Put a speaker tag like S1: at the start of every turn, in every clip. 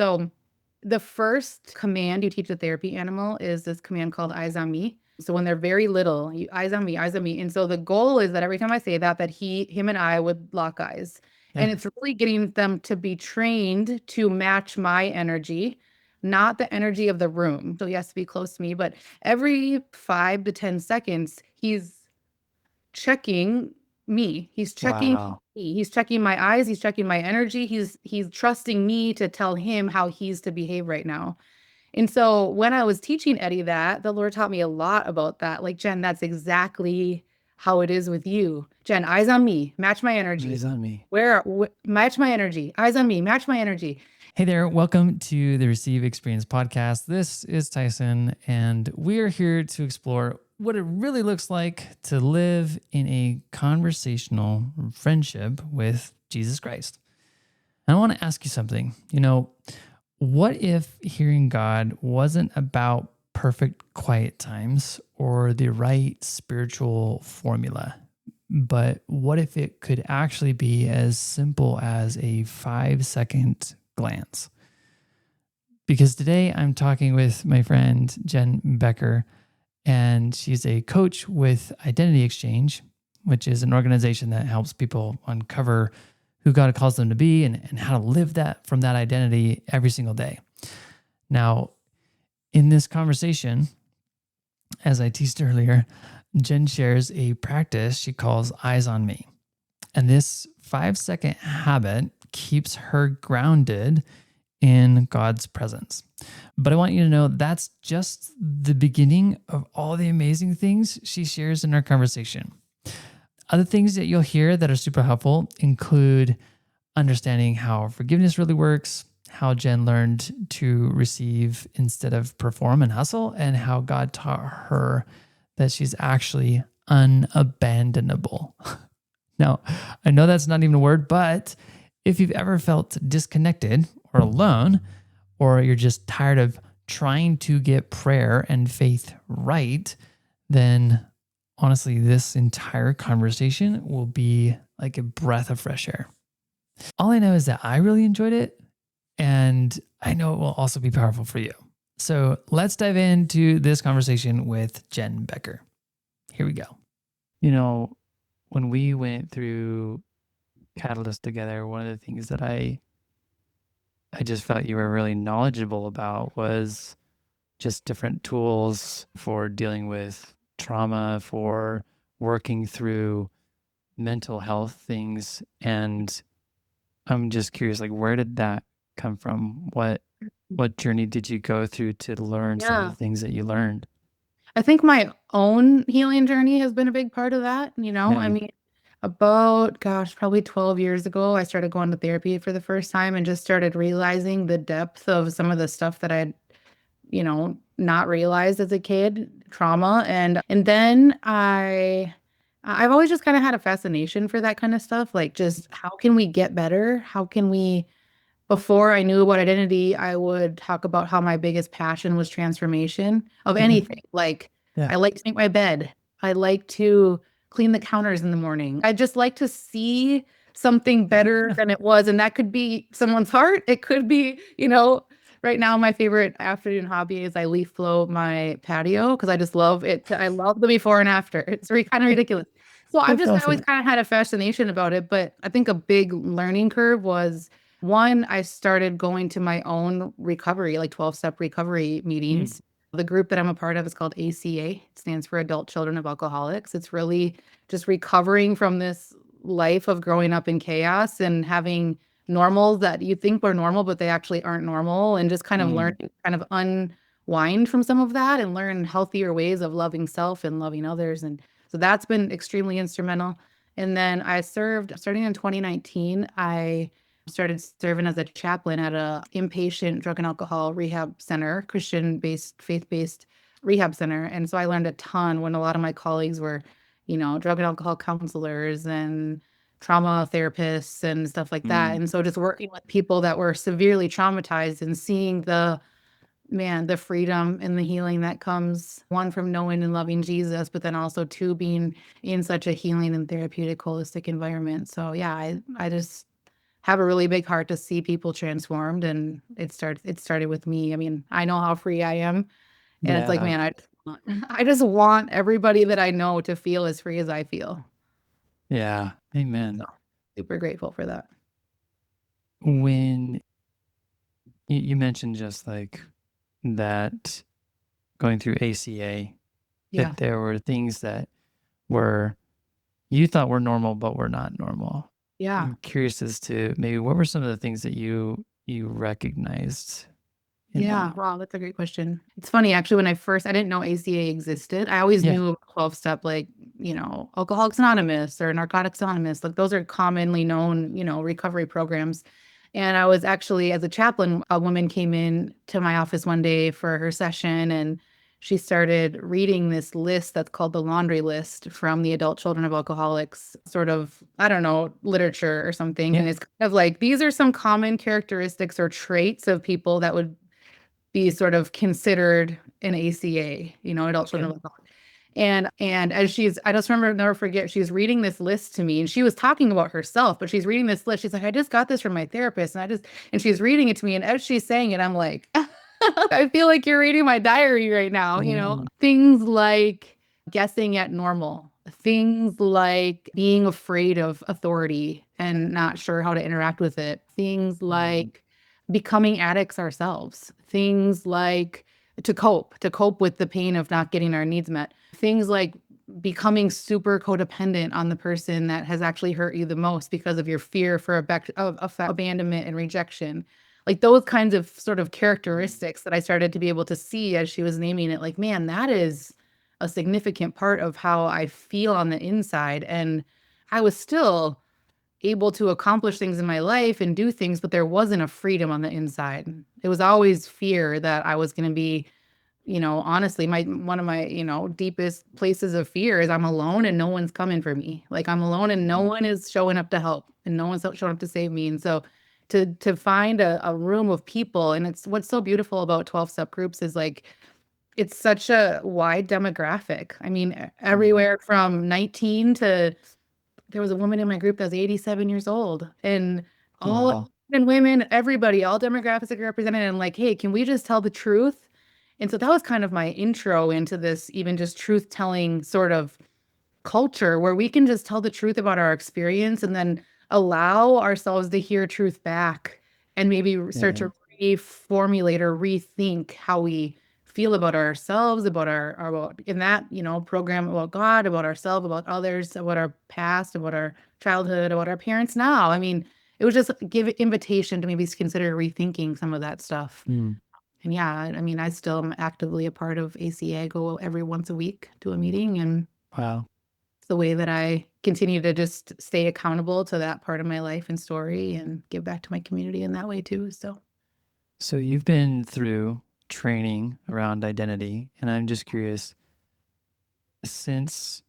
S1: So the first command you teach a therapy animal is this command called eyes on me. So when they're very little, you eyes on me, eyes on me. And so the goal is that every time I say that, him and I would lock eyes. And
S2: Yeah.
S1: it's really getting them to be trained to match my energy, not the energy of the room. So he has to be close to me, but every 5 to 10 seconds, he's checking me. He's checking
S2: Wow.
S1: me. He's checking my eyes. He's checking my energy. He's trusting me to tell him how he's to behave right now. And so when I was teaching Eddie that, the Lord taught me a lot about that. Like, Jen, that's exactly how it is with you. Jen, eyes on me, match my energy.
S2: Eyes on me.
S1: Match my energy. Eyes on me, match my energy.
S2: Hey there, welcome to the Receive Experience podcast. This is Tyson, and we are here to explore what it really looks like to live in a conversational friendship with Jesus Christ. And I want to ask you something. What if hearing God wasn't about perfect quiet times or the right spiritual formula? But what if it could actually be as simple as a 5-second glance? Because today I'm talking with my friend Jen Becker, and she's a coach with Identity Exchange, which is an organization that helps people uncover who God calls them to be and how to live that from that identity every single day. Now, in this conversation, as I teased earlier, Jen shares a practice she calls eyes on me. And this 5-second habit keeps her grounded in God's presence. But I want you to know that's just the beginning of all the amazing things she shares in our conversation. Other things that you'll hear that are super helpful include understanding how forgiveness really works, how Jen learned to receive instead of perform and hustle, and how God taught her that she's actually unabandonable. Now, I know that's not even a word, but if you've ever felt disconnected or alone, or you're just tired of trying to get prayer and faith right, then honestly, this entire conversation will be like a breath of fresh air. All I know is that I really enjoyed it, and I know it will also be powerful for you. So let's dive into this conversation with Jen Becker. Here we go. When we went through Catalyst together, one of the things that I just felt you were really knowledgeable about was just different tools for dealing with trauma, for working through mental health things. And I'm just curious, like, where did that come from? What journey did you go through to learn some of the
S1: Yeah.
S2: things that you learned?
S1: I think my own healing journey has been a big part of that. I
S2: Yeah.
S1: mean, about, gosh, probably 12 years ago, I started going to therapy for the first time and just started realizing the depth of some of the stuff that I'd, not realized as a kid, trauma. And then I've always just kind of had a fascination for that kind of stuff. Like, just how can we get better? How can we Before I knew about identity, I would talk about how my biggest passion was transformation of anything. Like,
S2: Yeah.
S1: I like to make my bed. I like to clean the counters in the morning. I just like to see something better than it was. And that could be someone's heart. It could be, right now, my favorite afternoon hobby is I leaf blow my patio because I just love it. I love the before and after. It's kind of ridiculous. So
S2: That's
S1: I always
S2: awesome.
S1: kind of had a fascination about it. But I think a big learning curve was one, I started going to my own recovery, like 12-step recovery
S2: Mm.
S1: meetings. The group that I'm a part of is called ACA. It stands for Adult Children of Alcoholics. It's really just recovering from this life of growing up in chaos and having normals that you think were normal, but they actually aren't normal, and just kind of
S2: Mm.
S1: learning, kind of unwind from some of that and learn healthier ways of loving self and loving others. And so that's been extremely instrumental. And then I served, starting in 2019, I started serving as a chaplain at a inpatient drug and alcohol rehab center, Christian-based, faith-based rehab center. And so I learned a ton when a lot of my colleagues were, drug and alcohol counselors and trauma therapists and stuff like that.
S2: Mm.
S1: And so just working with people that were severely traumatized and seeing the freedom and the healing that comes, one, from knowing and loving Jesus, but then also two, being in such a healing and therapeutic holistic environment. So yeah, I just have a really big heart to see people transformed. And it started with me. I mean, I know how free I am. And it's like,
S2: Yeah.
S1: man, I just want everybody that I know to feel as free as I feel.
S2: Yeah.
S1: So
S2: Amen.
S1: super grateful for that.
S2: When you mentioned just like that going through ACA,
S1: Yeah.
S2: that there were things that were you thought were normal, but were not normal.
S1: Yeah.
S2: I'm curious as to maybe what were some of the things that you recognized in
S1: Yeah,
S2: that?
S1: wow, that's a great question. It's funny, actually, I didn't know ACA existed. I always
S2: Yeah.
S1: knew 12 step, like, Alcoholics Anonymous or Narcotics Anonymous. Like, those are commonly known, recovery programs. And I was actually, as a chaplain, a woman came in to my office one day for her session, and she started reading this list that's called the laundry list from the Adult Children of Alcoholics, sort of, I don't know, literature or something.
S2: Yeah.
S1: And it's kind of like, these are some common characteristics or traits of people that would be sort of considered an ACA, adult children
S2: Okay.
S1: of alcohol. And as I just remember, never forget, she's reading this list to me, and she was talking about herself, but she's reading this list. She's like, I just got this from my therapist, and she's reading it to me, and as she's saying it, I'm like, I feel like you're reading my diary right now,
S2: Mm,
S1: things like guessing at normal, things like being afraid of authority and not sure how to interact with it, things
S2: mm,
S1: like becoming addicts ourselves, things like to cope with the pain of not getting our needs met, things like becoming super codependent on the person that has actually hurt you the most because of your fear for of abandonment and rejection, like those kinds of sort of characteristics that I started to be able to see as she was naming it. Like, man, that is a significant part of how I feel on the inside. And I was still able to accomplish things in my life and do things, but there wasn't a freedom on the inside. It was always fear that I was going to be, honestly, my one of my, deepest places of fear is I'm alone and no one's coming for me. Like, I'm alone and no
S2: mm.
S1: one is showing up to help and no one's showing up to save me. And so to find a room of people, and it's what's so beautiful about 12 step groups is like it's such a wide demographic. I mean,
S2: Mm.
S1: everywhere from 19 to there was a woman in my group that was 87 years old, and all
S2: Wow.
S1: and women, everybody, all demographics are represented. And like, hey, can we just tell the truth? And so that was kind of my intro into this, even just truth telling sort of culture where we can just tell the truth about our experience and then allow ourselves to hear truth back and maybe start
S2: Yeah.
S1: to reformulate or rethink how we feel about ourselves, about about in that, program, about God, about ourselves, about others, about our past, about our childhood, about our parents now. I mean, it was just give invitation to maybe consider rethinking some of that stuff.
S2: Mm.
S1: And yeah, I mean, I still am actively a part of ACA. I go every once a week to a meeting, and
S2: Wow.
S1: it's the way that I continue to just stay accountable to that part of my life and story and give back to my community in that way too. So,
S2: So you've been through training around identity, and I'm just curious, since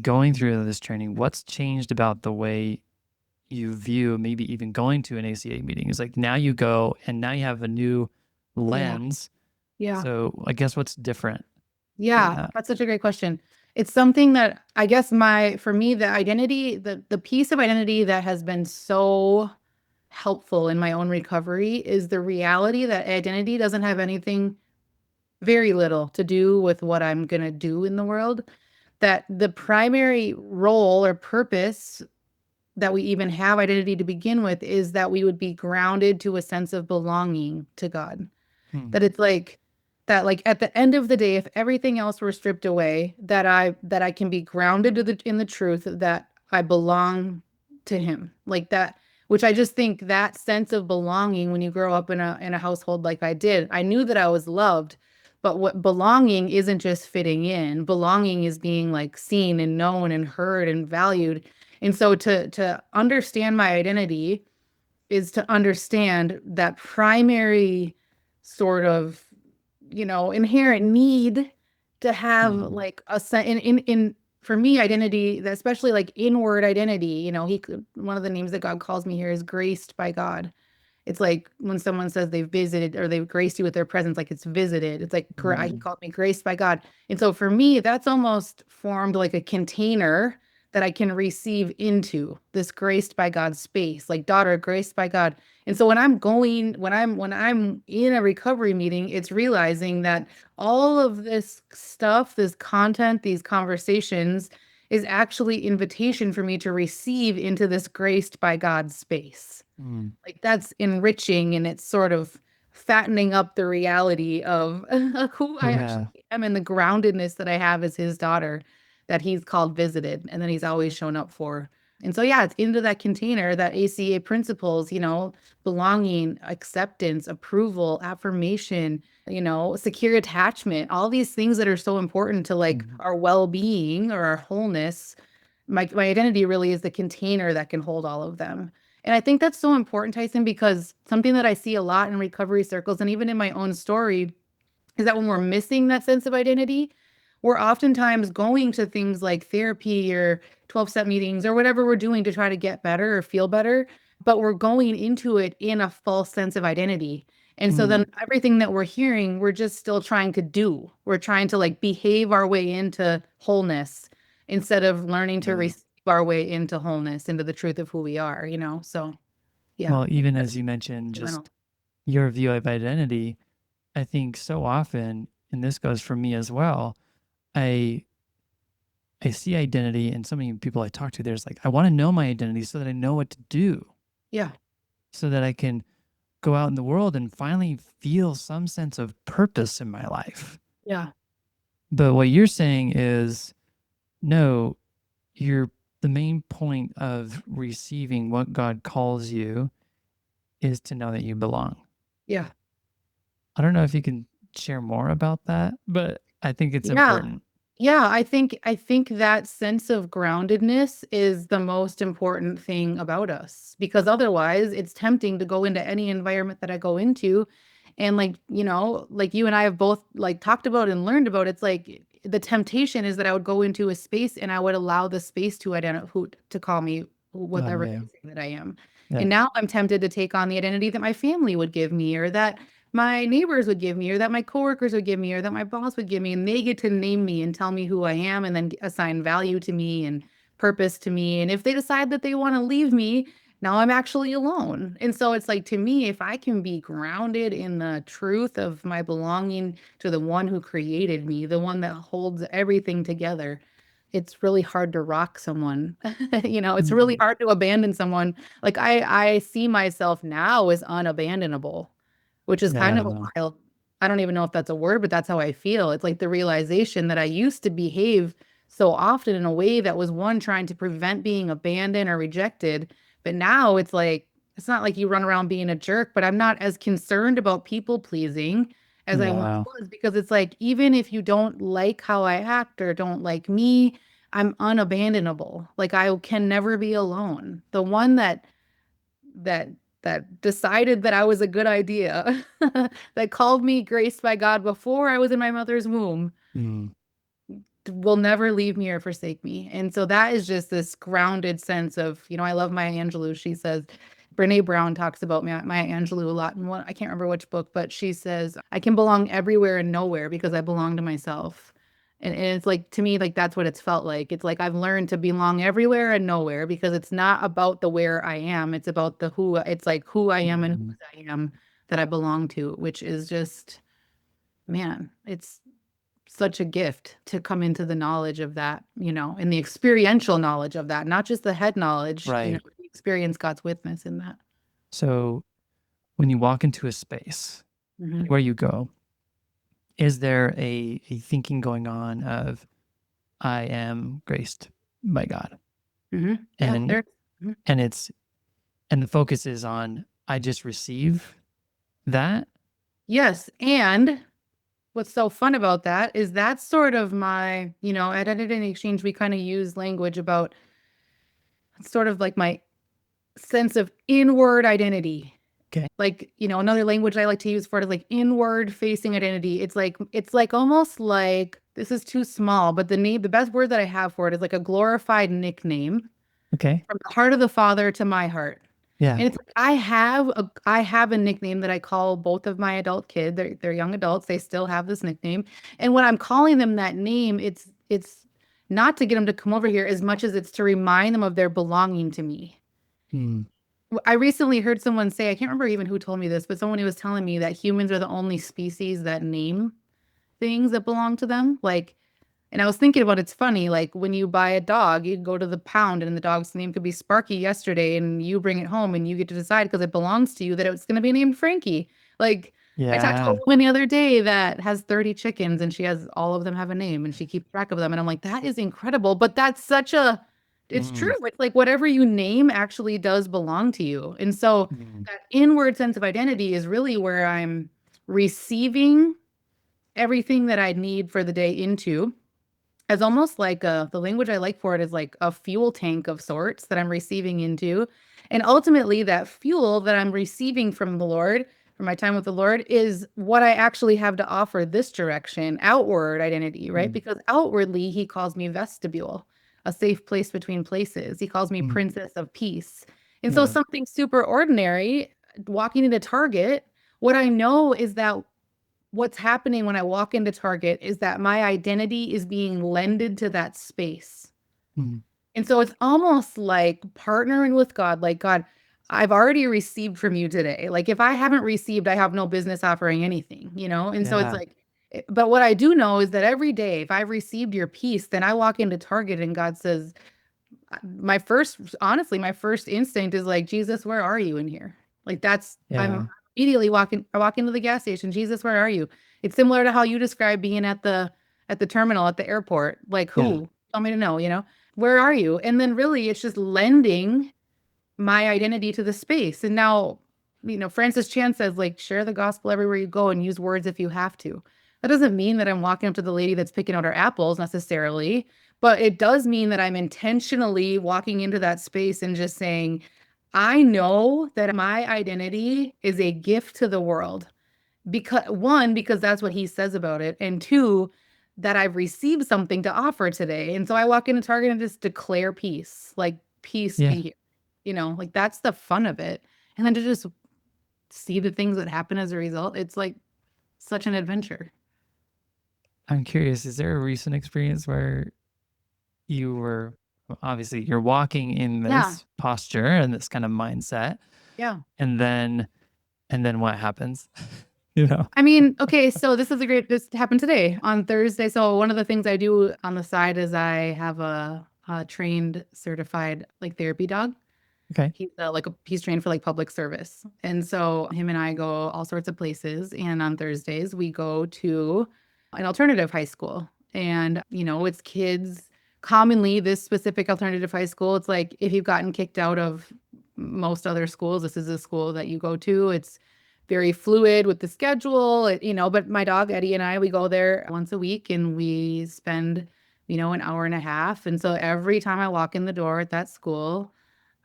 S2: going through this training, what's changed about the way you view maybe even going to an ACA meeting? Is like now you go and now you have a new
S1: yeah.
S2: lens.
S1: Yeah.
S2: So I guess what's different in
S1: Yeah,
S2: that?
S1: that's such a great question. It's something that I guess for me, the identity, the piece of identity that has been so helpful in my own recovery is the reality that identity doesn't have anything, very little to do with what I'm going to do in the world. That the primary role or purpose that we even have identity to begin with is that we would be grounded to a sense of belonging to God.
S2: Hmm.
S1: That it's like that, like at the end of the day, if everything else were stripped away, that I can be grounded to in the truth that I belong to him. Like that, which I just think that sense of belonging when you grow up in a household like I did, I knew that I was loved. But what belonging isn't just fitting in. Belonging is being like seen and known and heard and valued. And so to understand my identity is to understand that primary sort of, inherent need to have
S2: Hmm.
S1: like a in for me identity, that especially like inward identity, one of the names that God calls me here is graced by God. It's like when someone says they've visited or they've graced you with their presence, like it's visited. It's like he
S2: Hmm.
S1: called me graced by God. And so for me, that's almost formed like a container that I can receive into this graced by God space, like daughter graced by God. And so when I'm in a recovery meeting, it's realizing that all of this stuff, this content, these conversations is actually invitation for me to receive into this graced by God space.
S2: Mm.
S1: Like that's enriching and it's sort of fattening up the reality of who I
S2: Yeah.
S1: actually am and the groundedness that I have as his daughter that he's called visited and then he's always shown up for. And so yeah, it's into that container, that ACA principles, belonging, acceptance, approval, affirmation, secure attachment, all these things that are so important to like
S2: Mhm.
S1: our well-being or our wholeness. My identity really is the container that can hold all of them. And I think that's so important, Tyson, because something that I see a lot in recovery circles and even in my own story is that when we're missing that sense of identity, we're oftentimes going to things like therapy or 12-step meetings or whatever we're doing to try to get better or feel better, but we're going into it in a false sense of identity. And so then
S2: Mm.
S1: everything that we're hearing, we're just still trying to do. We're trying to like behave our way into wholeness instead of learning to
S2: Mm.
S1: receive our way into wholeness, into the truth of who we are. So yeah,
S2: Well,
S1: I think
S2: even
S1: that's
S2: as you mentioned,
S1: fundamental.
S2: just your view of identity, I think so often, and this goes for me as well, I I see identity and so many people I talk to, there's like, I want to know my identity so that I know what to do,
S1: Yeah,
S2: so that I can go out in the world and finally feel some sense of purpose in my life.
S1: yeah,
S2: But what you're saying is, no, you're the main point of receiving what God calls you is to know that you belong.
S1: yeah.
S2: I don't know if you can share more about that, but I think it's
S1: Yeah.
S2: important.
S1: Yeah, I think that sense of groundedness is the most important thing about us because otherwise it's tempting to go into any environment that I go into and like you and I have both like talked about and learned about it's like the temptation is that I would go into a space and I would allow the space to identify who to call me whatever
S2: Yeah.
S1: they say that I am.
S2: Yeah.
S1: And now I'm tempted to take on the identity that my family would give me or that my neighbors would give me, or that my coworkers would give me, or that my boss would give me, and they get to name me and tell me who I am and then assign value to me and purpose to me. And if they decide that they want to leave me, now I'm actually alone. And so it's like to me, if I can be grounded in the truth of my belonging to the one who created me, the one that holds everything together, it's really hard to rock someone. It's really
S2: Mm.
S1: hard to abandon someone. Like I see myself now as unabandonable, which is
S2: Yeah, I
S1: kind of
S2: don't
S1: a
S2: know.
S1: wild. I don't even know if that's a word, but that's how I feel. It's like the realization that I used to behave so often in a way that was one trying to prevent being abandoned or rejected. But now it's like, it's not like you run around being a jerk, but I'm not as concerned about people pleasing as I once
S2: Yeah.
S1: was because it's like, even if you don't like how I act or don't like me, I'm unabandonable. Like I can never be alone. The one that that decided that I was a good idea, that called me graced by God before I was in my mother's womb,
S2: Mm.
S1: will never leave me or forsake me. And so that is just this grounded sense of, I love Maya Angelou. She says, Brene Brown talks about Maya Angelou a lot. And I can't remember which book, but she says, I can belong everywhere and nowhere because I belong to myself. And it's like, to me, like that's what it's felt like. It's like I've learned to belong everywhere and nowhere because it's not about the where I am. It's about the who, it's like who I am and
S2: Mm.
S1: who I am that I belong to, which is just, man, it's such a gift to come into the knowledge of that, and the experiential knowledge of that, not just the head knowledge,
S2: Right.
S1: experience God's witness in that.
S2: So when you walk into a space,
S1: Hmm.
S2: where you go, is there a thinking going on of I am graced by God?
S1: Hmm. Yeah,
S2: And
S1: there. Mhm.
S2: and it's and the focus is on I just receive that.
S1: Yes. And what's so fun about that is that's sort of my, at Identity Exchange, we kind of use language about sort of like my sense of inward identity.
S2: Okay.
S1: Like, another language I like to use for it is like inward facing identity. It's like almost like this is too small, but the best word that I have for it is like a glorified nickname
S2: Okay.
S1: from the heart of the Father to my heart.
S2: Yeah.
S1: And it's like I have a nickname that I call both of my adult kids. They're young adults. They still have this nickname. And when I'm calling them that name, it's not to get them to come over here as much as it's to remind them of their belonging to me.
S2: Mm.
S1: I recently heard someone say, I can't remember even who told me this, but someone who was telling me that humans are the only species that name things that belong to them. Like, and I was thinking about it's funny, like when you buy a dog, you go to the pound and the dog's name could be Sparky yesterday, and you bring it home and you get to decide because it belongs to you that it's going to be named Frankie. Like, I talked to a
S2: Yeah.
S1: woman the other day that has 30 chickens and she has all of them have a name and she keeps track of them. And I'm like, that is incredible. But that's such a, it's true.
S2: Mm.
S1: It's like whatever you name actually does belong to you. And so
S2: Mm.
S1: that inward sense of identity is really where I'm receiving everything that I need for the day into as almost like the language I like for it is like a fuel tank of sorts that I'm receiving into. And ultimately, that fuel that I'm receiving from the Lord, from my time with the Lord, is what I actually have to offer this direction, outward identity, right?
S2: Mm.
S1: Because outwardly, he calls me vestibule, a safe place between places. He calls me
S2: Mm.
S1: princess of peace. And so,
S2: Yeah.
S1: something super ordinary, walking into Target, what I know is that what's happening when I walk into Target is that my identity is being lended to that space.
S2: Mm.
S1: And so it's almost like partnering with God, like, God, I've already received from you today. Like, if I haven't received, I have no business offering anything, you know? And so it's
S2: Yeah.
S1: like, but what I do know is that every day, if I've received your peace, then I walk into Target and God says, my first, honestly, my first instinct is like, Jesus, where are you in here? Like that's, I'm
S2: Yeah.
S1: immediately I walk into the gas station. Jesus, where are you? It's similar to how you describe being at the terminal at the airport. Like
S2: Yeah.
S1: who? Tell me to know, you know, where are you? And then really it's just lending my identity to the space. And now, you know, Francis Chan says, like, share the gospel everywhere you go and use words if you have to. That doesn't mean that I'm walking up to the lady that's picking out her apples necessarily, but it does mean that I'm intentionally walking into that space and just saying, I know that my identity is a gift to the world. Because one, because that's what he says about it, and two, that I've received something to offer today. And so I walk into Target and just declare peace, like peace
S2: Yeah.
S1: be here. You know, like that's the fun of it. And then to just see the things that happen as a result, it's like such an adventure.
S2: I'm curious, is there a recent experience where you were well, obviously you're walking in
S1: Yeah.
S2: this posture and this kind of mindset,
S1: Yeah.
S2: and then what happens? You know?
S1: I mean, okay, so this happened today on Thursday. So one of the things I do on the side is I have a trained certified like therapy dog.
S2: Okay.
S1: He's trained for like public service. And so him and I go all sorts of places. And on Thursdays, we go to an alternative high school. And, you know, it's kids commonly this specific alternative high school. It's like if you've gotten kicked out of most other schools, this is a school that you go to. It's very fluid with the schedule, you know, but my dog Eddie and I, we go there once a week and we spend, you know, an hour and a half. And so every time I walk in the door at that school,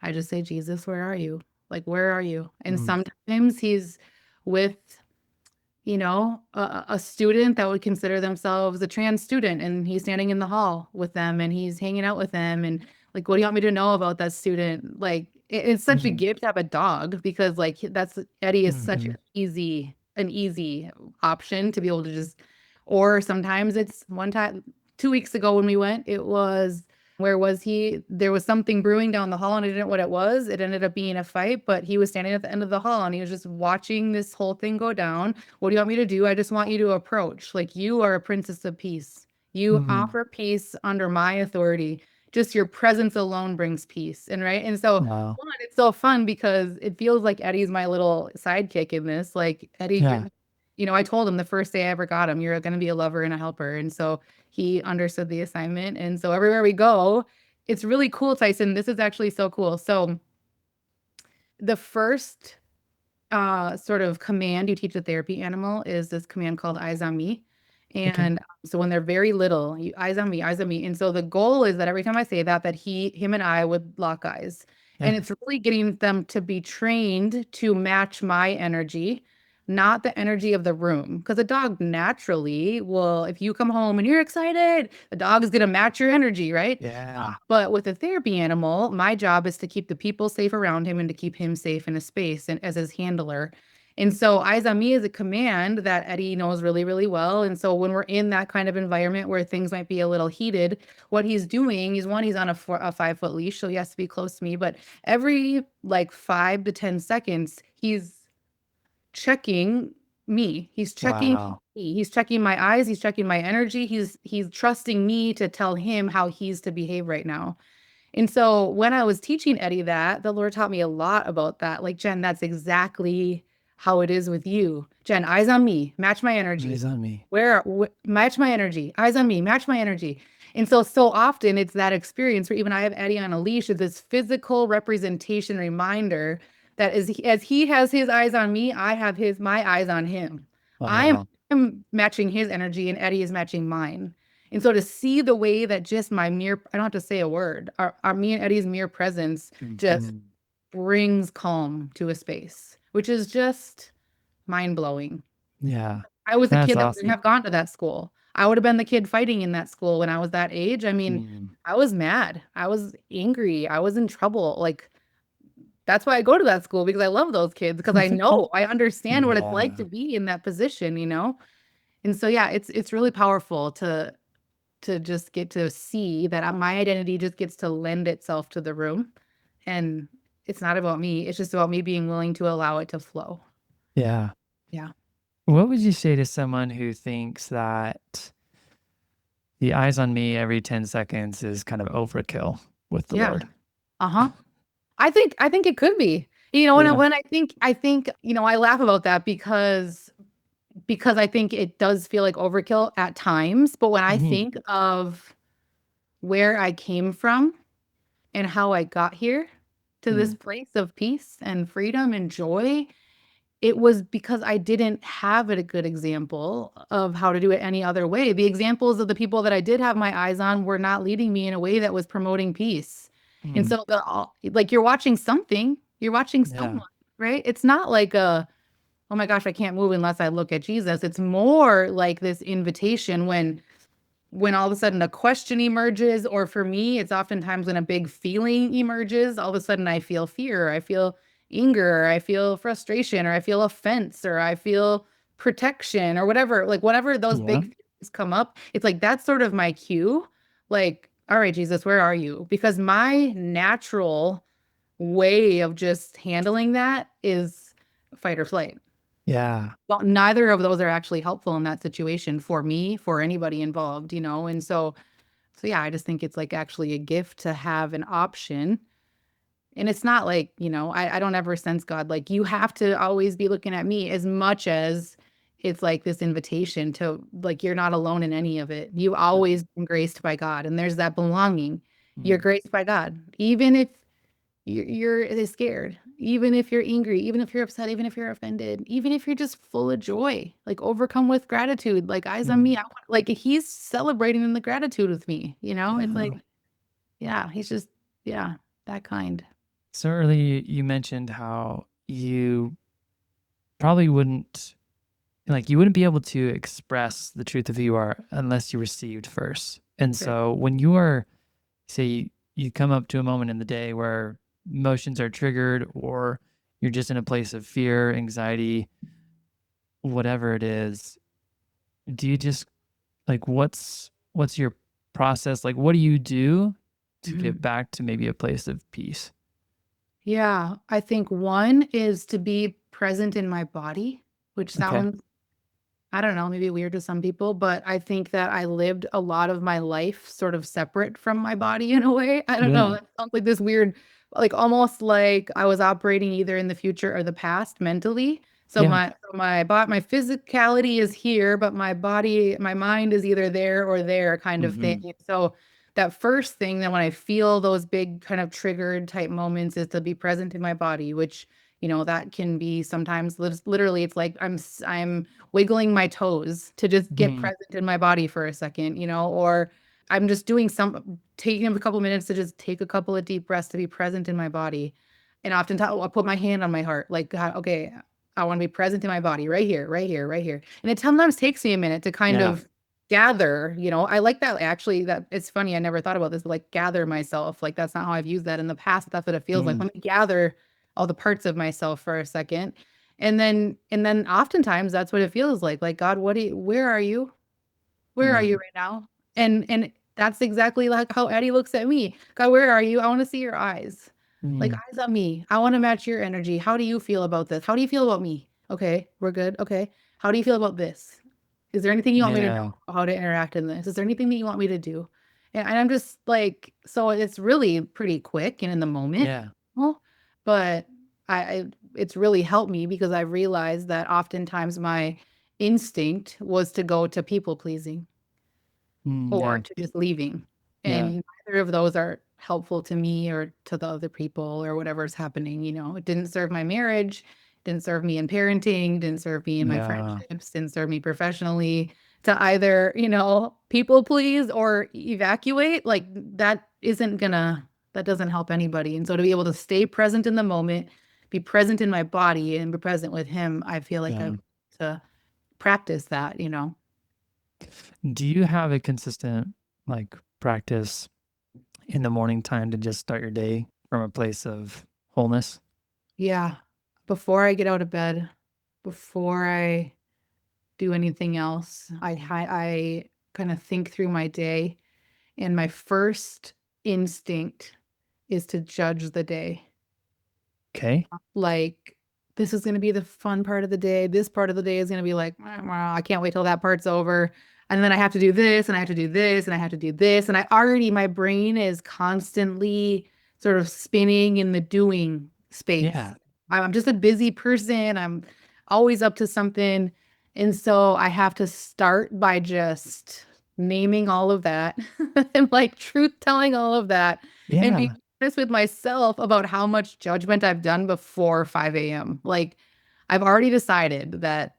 S1: I just say, Jesus, where are you? Like, where are you? And
S2: Mm.
S1: sometimes he's with, you know, a student that would consider themselves a trans student, and he's standing in the hall with them and he's hanging out with them. And like, what do you want me to know about that student? Like, it's such a
S2: Mhm.
S1: gift to have a dog because, like, that's Eddie is such
S2: Mhm.
S1: an easy option to be able to just, or sometimes it's one time, 2 weeks ago when we went, it was where was he? There was something brewing down the hall and I didn't know what it was. It ended up being a fight, but he was standing at the end of the hall and he was just watching this whole thing go down. What do you want me to do? I just want you to approach. Like you are a princess of peace. You
S2: Mhm.
S1: offer peace under my authority. Just your presence alone brings peace. And right. And so
S2: Wow.
S1: one, it's so fun because it feels like Eddie's my little sidekick in this. Like
S2: Yeah.
S1: Eddie, you know, I told him the first day I ever got him, you're going to be a lover and a helper. And so he understood the assignment. And so everywhere we go, it's really cool, Tyson. This is actually so cool. So the first sort of command you teach a therapy animal is this command called eyes on me.
S2: Okay.
S1: And so when they're very little, you eyes on me, eyes on me. And so the goal is that every time I say that, him and I would lock eyes.
S2: Yeah.
S1: And it's really getting them to be trained to match my energy, not the energy of the room. Because a dog naturally will, if you come home and you're excited, the dog is going to match your energy, right?
S2: Yeah.
S1: But with a therapy animal, my job is to keep the people safe around him and to keep him safe in a space and as his handler. And so eyes on me is a command that Eddie knows really, really well. And so when we're in that kind of environment where things might be a little heated, what he's doing is one, he's on a 5 foot leash, so he has to be close to me. But every like 5 to 10 seconds, he's checking me. He's checking
S3: Wow.
S1: me. He's checking my eyes. He's checking my energy. He's trusting me to tell him how he's to behave right now. And so when I was teaching Eddie that, the Lord taught me a lot about that. Like, Jen, that's exactly how it is with you. Jen, eyes on me, match my energy.
S3: Eyes on me.
S1: Match my energy, eyes on me, match my energy. And so often it's that experience where even I have Eddie on a leash, is this physical representation reminder that as he has his eyes on me, I have my eyes on him.
S3: Wow.
S1: I'm matching his energy and Eddie is matching mine. And so to see the way that just I don't have to say a word, our me and Eddie's mere presence just
S3: Mhm.
S1: brings calm to a space, which is just mind blowing.
S3: Yeah.
S1: I was a
S3: That's
S1: kid that wouldn't
S3: awesome.
S1: have gone to that school. I would have been the kid fighting in that school when I was that age. I mean,
S3: Mm.
S1: I was mad. I was angry. I was in trouble. Like, that's why I go to that school because I love those kids because I understand what it's like
S3: Yeah.
S1: to be in that position, you know? And so yeah, it's really powerful to just get to see that my identity just gets to lend itself to the room. And it's not about me. It's just about me being willing to allow it to flow.
S3: Yeah.
S1: Yeah.
S3: What would you say to someone who thinks that the eyes on me every 10 seconds is kind of overkill with the
S1: Yeah.
S3: Lord?
S1: Uh-huh. I think it could be. You know,
S3: Yeah.
S1: when I think, I laugh about that because I think it does feel like overkill at times, but when I
S3: Mhm.
S1: think of where I came from and how I got here to this
S3: Mm.
S1: place of peace and freedom and joy, it was because I didn't have a good example of how to do it any other way. The examples of the people that I did have my eyes on were not leading me in a way that was promoting peace. And
S3: Mm.
S1: so like you're watching something, you're watching
S3: Yeah.
S1: someone, right? It's not like oh my gosh, I can't move unless I look at Jesus. It's more like this invitation when all of a sudden a question emerges, or for me, it's oftentimes when a big feeling emerges, all of a sudden I feel fear, I feel anger, or I feel frustration, or I feel offense, or I feel protection, or whatever. Like, whatever those
S3: Yeah.
S1: big feelings come up, it's like that's sort of my cue. Like, all right, Jesus, where are you? Because my natural way of just handling that is fight or flight.
S3: Yeah.
S1: Well, neither of those are actually helpful in that situation for me, for anybody involved, you know? And so yeah, I just think it's like actually a gift to have an option. And it's not like, I don't ever sense God like you have to always be looking at me, as much as it's like this invitation to, like, you're not alone in any of it. You always been graced by God, and there's that belonging. You're
S3: Mm.
S1: graced by God, even if you're scared, even if you're angry, even if you're upset, even if you're offended, even if you're just full of joy, like overcome with gratitude, like eyes on
S3: Mm.
S1: me. Like he's celebrating in the gratitude with me, it's
S3: Yeah.
S1: like, yeah, he's just, yeah, that kind.
S3: So earlier you mentioned how you probably wouldn't you wouldn't be able to express the truth of who you are unless you received first. And
S1: Right.
S3: so when you are, say, you come up to a moment in the day where emotions are triggered or you're just in a place of fear, anxiety, whatever it is, do you just what's your process? Like what do you do to get
S1: Mhm.
S3: back to maybe a place of peace?
S1: Yeah, I think one is to be present in my body, which
S3: Okay.
S1: sounds, I don't know, maybe weird to some people, but I think that I lived a lot of my life sort of separate from my body in a way. I don't know.
S3: Yeah.
S1: That sounds like this weird, like almost like I was operating either in the future or the past mentally. So
S3: Yeah.
S1: my physicality is here, but my body, my mind is either there or there kind of
S3: Hmm.
S1: thing. So that first thing that when I feel those big kind of triggered type moments is to be present in my body, which, that can be sometimes literally it's like I'm wiggling my toes to just get
S3: Hmm.
S1: present in my body for a second, or I'm just taking a couple minutes to just take a couple of deep breaths to be present in my body. And oftentimes I'll put my hand on my heart, like, God, okay, I want to be present in my body right here, right here, right here. And it sometimes takes me a minute to kind
S3: Yeah.
S1: of gather, I like that actually, that it's funny. I never thought about this, but like gather myself. Like that's not how I've used that in the past. That's what it feels like.
S3: Mm.
S1: Let me gather all the parts of myself for a second. And then oftentimes that's what it feels like. Like, God, where are you? Where are
S3: Yeah.
S1: you right now? And that's exactly like how Eddie looks at me. God, where are you? I want to see your eyes. Like
S3: Mm.
S1: eyes on me. I want to match your energy. How do you feel about this? How do you feel about me? Okay, we're good. Okay. How do you feel about this? Is there anything you want me to know
S3: Yeah.
S1: about how to interact in this? Is there anything that you want me to do? And I'm just like, so it's really pretty quick and in the moment.
S3: Yeah.
S1: Well, but it's really helped me because I realized that oftentimes my instinct was to go to people pleasing or
S3: Yeah.
S1: to just leaving.
S3: Yeah.
S1: And neither of those are helpful to me or to the other people or whatever's happening. It didn't serve my marriage, didn't serve me in parenting, didn't serve me in my
S3: Yeah.
S1: friendships, didn't serve me professionally to either, people please or evacuate. Like that doesn't help anybody. And so to be able to stay present in the moment, be present in my body and be present with him, I feel like
S3: Yeah.
S1: I've to practice that.
S3: Do you have a consistent like practice in the morning time to just start your day from a place of wholeness?
S1: Yeah. Before I get out of bed, before I do anything else, I kind of think through my day, and my first instinct is to judge the day.
S3: Okay.
S1: Like, this is going to be the fun part of the day. This part of the day is going to be like, I can't wait till that part's over. And then I have to do this, and I have to do this, and I have to do this. And my brain is constantly sort of spinning in the doing space.
S3: Yeah.
S1: I'm just a busy person. I'm always up to something. And so I have to start by just naming all of that and like truth telling all of that and being
S3: Yeah.
S1: honest with myself about how much judgment I've done before 5 a.m. Like I've already decided that,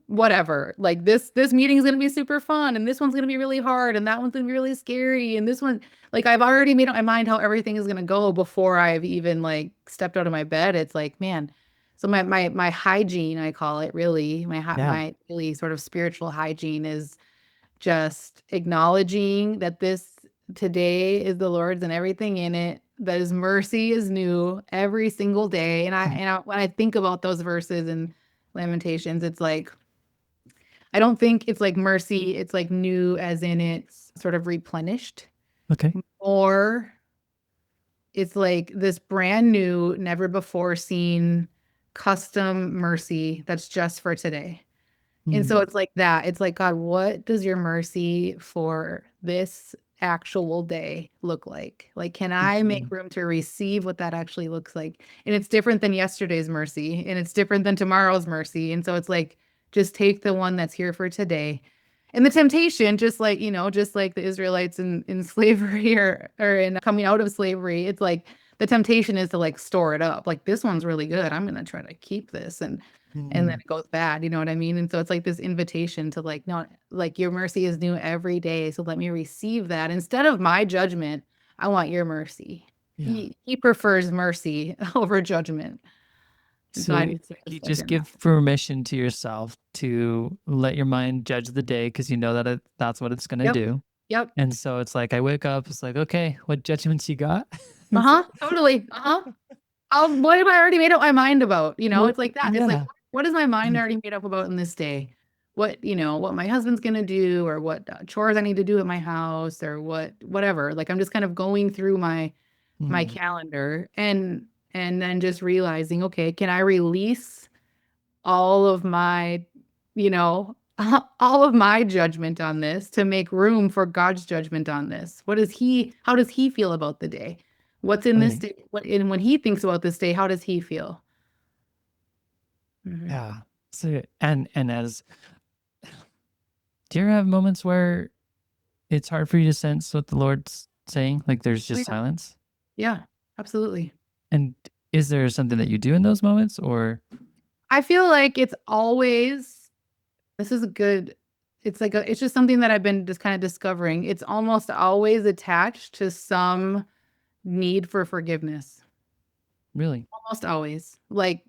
S1: whatever, like this meeting is going to be super fun and this one's going to be really hard and that one's going to be really scary and this one, like I've already made up my mind how everything is going to go before I've even like stepped out of my bed. It's like, man, so my hygiene, I call it, really,
S3: Yeah.
S1: my really sort of spiritual hygiene is just acknowledging that this today is the Lord's and everything in it, that his mercy is new every single day. When I think about those verses in Lamentations, it's like, I don't think it's like mercy, it's like new as in it's sort of replenished,
S3: Okay.
S1: or it's like this brand new, never before seen custom mercy that's just for today. And
S3: Mm.
S1: so it's like that. It's like, God, what does your mercy for this actual day look like? Like, can I make
S3: Mhm.
S1: room to receive what that actually looks like? And it's different than yesterday's mercy, and it's different than tomorrow's mercy. And so it's like, just take the one that's here for today. And the temptation, just like the Israelites in slavery or in coming out of slavery, it's like the temptation is to like store it up. Like this one's really good. I'm gonna try to keep this. And then
S3: Mm.
S1: it goes bad, you know what I mean? And so it's like this invitation to like, no, like your mercy is new every day. So let me receive that. Instead of my judgment, I want your mercy.
S3: Yeah.
S1: He prefers mercy over judgment. And so I
S3: So
S1: just
S3: you
S1: sit
S3: just
S1: in that.
S3: give permission to yourself to let your mind judge the day because you know that that's what it's going to
S1: Yep.
S3: do.
S1: Yep.
S3: And so it's like I wake up, it's like, okay, what judgments you got? It's
S1: Uh-huh. Totally. Uh-huh. What have I already made up my mind about?
S3: what?
S1: It's like that. It's like,
S3: Yeah.
S1: what is my mind already made up about in this day? What my husband's gonna do, or what chores I need to do at my house, or whatever. Like I'm just kind of going through my
S3: Mm.
S1: calendar and then just realizing, okay, can I release all of my, you know, all of my judgment on this to make room for God's judgment on this? How does he feel about the day? What's in this
S3: Right.
S1: day? And when he thinks about this day, how does he feel? Mhm.
S3: Yeah. So and as do you ever have moments where it's hard for you to sense what the Lord's saying? Like there's
S1: Oh,
S3: just
S1: yeah.
S3: silence?
S1: Yeah, absolutely.
S3: And is there something that you do in those moments or
S1: I feel like it's always, this is a good, it's just something that I've been just kind of discovering. It's almost always attached to some need for forgiveness.
S3: really?
S1: Almost always. Like,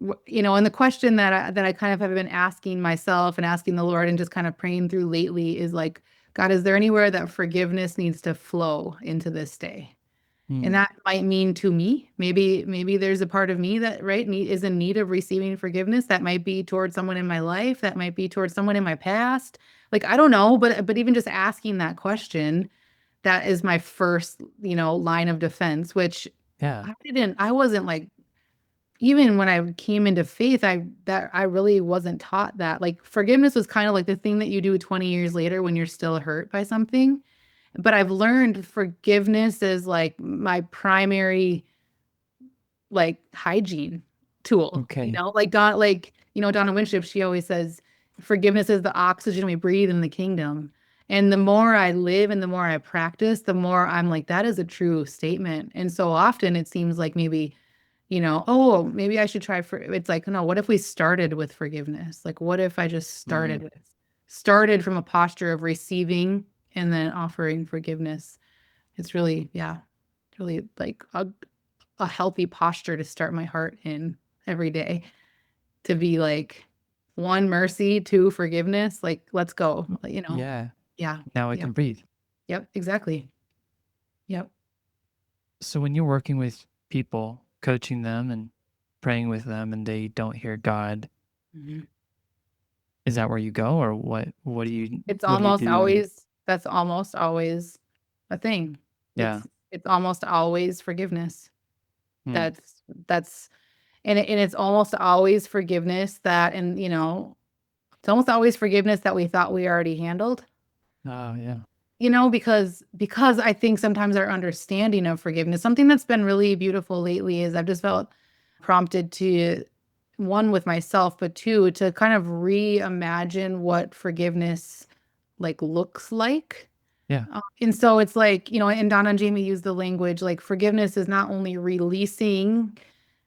S1: and the question that I kind of have been asking myself and asking the Lord and just kind of praying through lately is like, God, is there anywhere that forgiveness needs to flow into this day? And
S3: Mm.
S1: that might mean to me, maybe there's a part of me that, right, is in need of receiving forgiveness. That might be towards someone in my life. That might be towards someone in my past. Like, I don't know, but even just asking that question, that is my first, line of defense, which
S3: Yeah.
S1: I wasn't like, even when I came into faith, I really wasn't taught that. Like, forgiveness was kind of like the thing that you do 20 years later when you're still hurt by something. But I've learned forgiveness is like my primary, like, hygiene tool.
S3: Okay.
S1: Donna Winship, she always says forgiveness is the oxygen we breathe in the kingdom. And the more I live and the more I practice, the more I'm like, that is a true statement. And so often it seems like maybe, oh, maybe I should try it's like, no, what if we started with forgiveness? Like, what if I just
S3: Mm.
S1: started from a posture of receiving and then offering forgiveness? It's really, yeah, really like a healthy posture to start my heart in every day, to be like, one, mercy, two, forgiveness. Like, let's go,
S3: Yeah.
S1: Yeah.
S3: Now I
S1: Yeah.
S3: can breathe.
S1: Yep. Exactly. Yep.
S3: So when you're working with people, coaching them and praying with them and they don't hear God,
S1: Mhm.
S3: is that where you go or what do you
S1: It's
S3: what do you
S1: almost
S3: do? And
S1: always, that's almost always a thing.
S3: yeah.
S1: It's almost always forgiveness.
S3: Mm.
S1: That's and it's almost always forgiveness it's almost always forgiveness that we thought we already handled.
S3: Oh yeah.
S1: Because I think sometimes our understanding of forgiveness, something that's been really beautiful lately, is I've just felt prompted to, one, with myself, but two, to kind of reimagine what forgiveness like looks like.
S3: Yeah.
S1: And so it's like, and Donna and Jamie use the language like forgiveness is not only releasing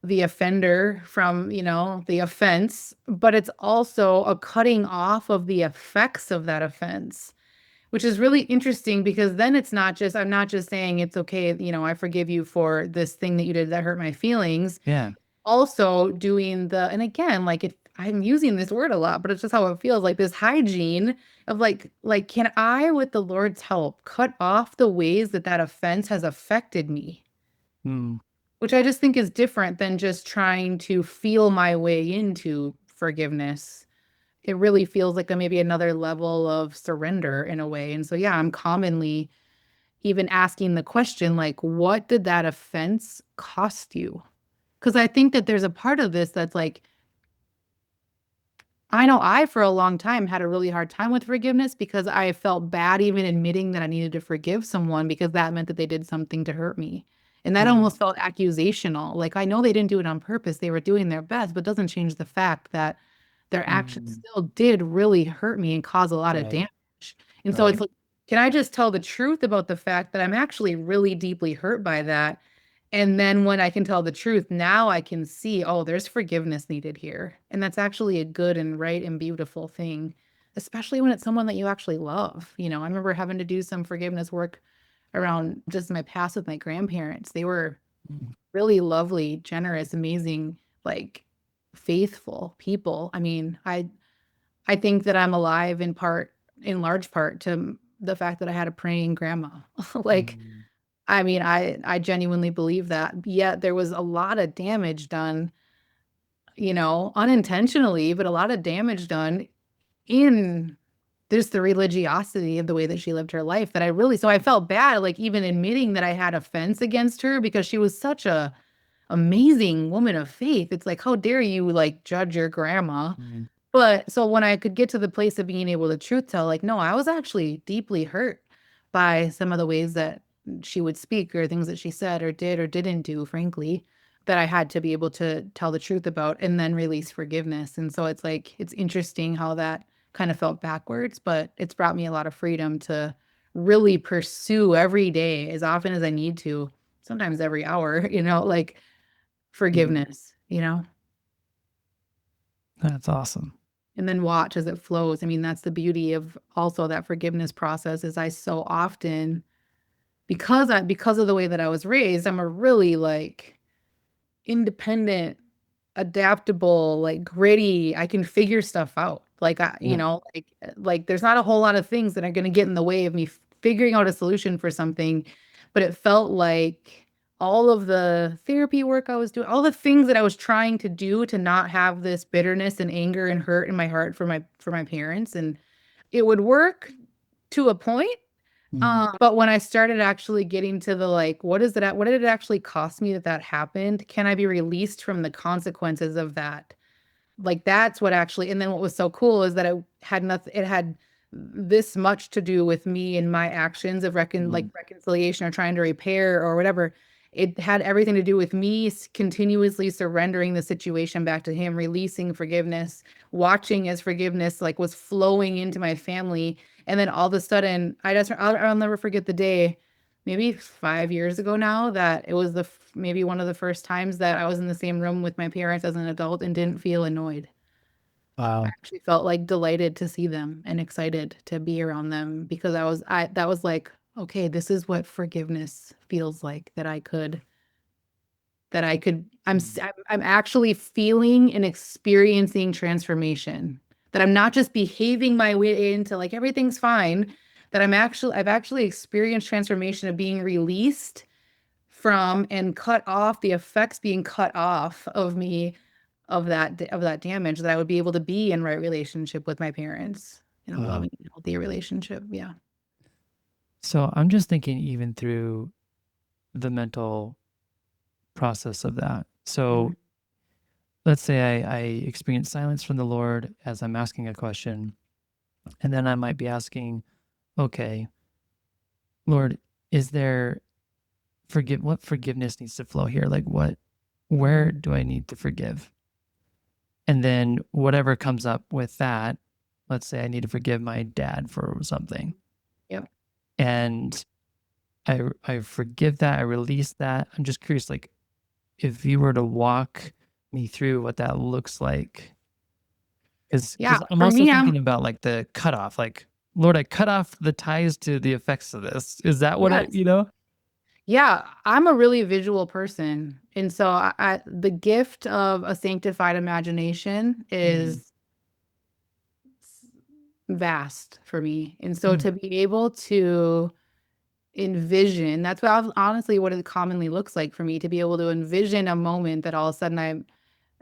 S1: the offender from, the offense, but it's also a cutting off of the effects of that offense, which is really interesting because then I'm not just saying it's okay, I forgive you for this thing that you did that hurt my feelings.
S3: Yeah.
S1: Also doing and again, like, I'm using this word a lot, but it's just how it feels, like this hygiene of like, can I, with the Lord's help, cut off the ways that that offense has affected me?
S3: Mm.
S1: Which I just think is different than just trying to feel my way into forgiveness. It really feels like maybe another level of surrender in a way. And so, yeah, I'm commonly even asking the question, like, what did that offense cost you? Because I think that there's a part of this that's like, I know I, for a long time, had a really hard time with forgiveness because I felt bad even admitting that I needed to forgive someone because that meant that they did something to hurt me. And that
S3: Mm.
S1: almost felt accusational. Like, I know they didn't do it on purpose. They were doing their best, but doesn't change the fact that their actions
S3: Mm.
S1: still did really hurt me and cause a lot of
S3: Right.
S1: damage. And so
S3: Right.
S1: it's like, can I just tell the truth about the fact that I'm actually really deeply hurt by that? And then when I can tell the truth, now I can see, oh, there's forgiveness needed here. And that's actually a good and right and beautiful thing, especially when it's someone that you actually love. I remember having to do some forgiveness work around just my past with my grandparents. They were
S3: Mm.
S1: really lovely, generous, amazing, like, faithful people. I mean, I think that I'm alive in large part to the fact that I had a praying grandma. Like,
S3: Mm.
S1: I mean, I genuinely believe that. Yet there was a lot of damage done, unintentionally, but a lot of damage done in just the religiosity of the way that she lived her life, so I felt bad, like, even admitting that I had offense against her because she was such a amazing woman of faith. It's like, how dare you, like, judge your grandma?
S3: Mm.
S1: But so when I could get to the place of being able to truth tell, like, no, I was actually deeply hurt by some of the ways that she would speak or things that she said or did or didn't do, frankly, that I had to be able to tell the truth about and then release forgiveness. And so it's like, it's interesting how that kind of felt backwards, but it's brought me a lot of freedom to really pursue every day as often as I need to, sometimes every hour, like,
S3: Mm.
S1: forgiveness.
S3: That's awesome.
S1: And then watch as it flows. I mean, that's the beauty of also that forgiveness process is I so often, because of the way that I was raised, I'm a really, like, independent, adaptable, like, gritty, I can figure stuff out. Like,
S3: Yeah.
S1: like there's not a whole lot of things that are going to get in the way of me figuring out a solution for something. But it felt like all of the therapy work I was doing, all the things that I was trying to do to not have this bitterness and anger and hurt in my heart for my parents. And it would work to a point. But when I started actually getting to the like, what did it actually cost me that that happened? Can I be released from the consequences of that? Like that's what actually, and then what was so cool is that it had nothing, it had this much to do with me and my actions of like reconciliation or trying to repair or whatever. It had everything to do with me continuously surrendering the situation back to him, releasing forgiveness, watching as forgiveness like was flowing into my family. And then all of a sudden, I'll never forget the day, maybe 5 years ago now, that it was maybe one of the first times that I was in the same room with my parents as an adult and didn't feel annoyed. I
S3: Wow.
S1: actually felt like delighted to see them and excited to be around them because that was like, okay, this is what forgiveness feels like I'm actually feeling and experiencing transformation. That I'm not just behaving my way into like everything's fine, that I've actually experienced transformation of being released from and cut off the effects being cut off of me of that damage that I would be able to be in right relationship with my parents in a
S3: Wow.
S1: loving, healthy relationship. Yeah.
S3: So I'm just thinking even through the mental process of that. So
S1: Mhm.
S3: let's say I experience silence from the Lord as I'm asking a question, and then I might be asking, okay, Lord, is there what forgiveness needs to flow here? Like where
S1: Mhm.
S3: do I need to forgive? And then whatever comes up with that, let's say I need to forgive my dad for something.
S1: Yep.
S3: And I forgive that, I release that. I'm just curious, like if you were to walk me through what that looks like,
S1: Yeah.
S3: because I'm
S1: For
S3: also
S1: me,
S3: thinking about like the cutoff, like Lord, I cut off the ties to the effects of this. Is that what I,
S1: yes.
S3: you know?
S1: Yeah, I'm a really visual person. And so the gift of a sanctified imagination
S3: Mm,
S1: is vast for me. And so
S3: mm,
S1: to be able to envision, that's honestly what it commonly looks like for me to be able to envision a moment that all of a sudden I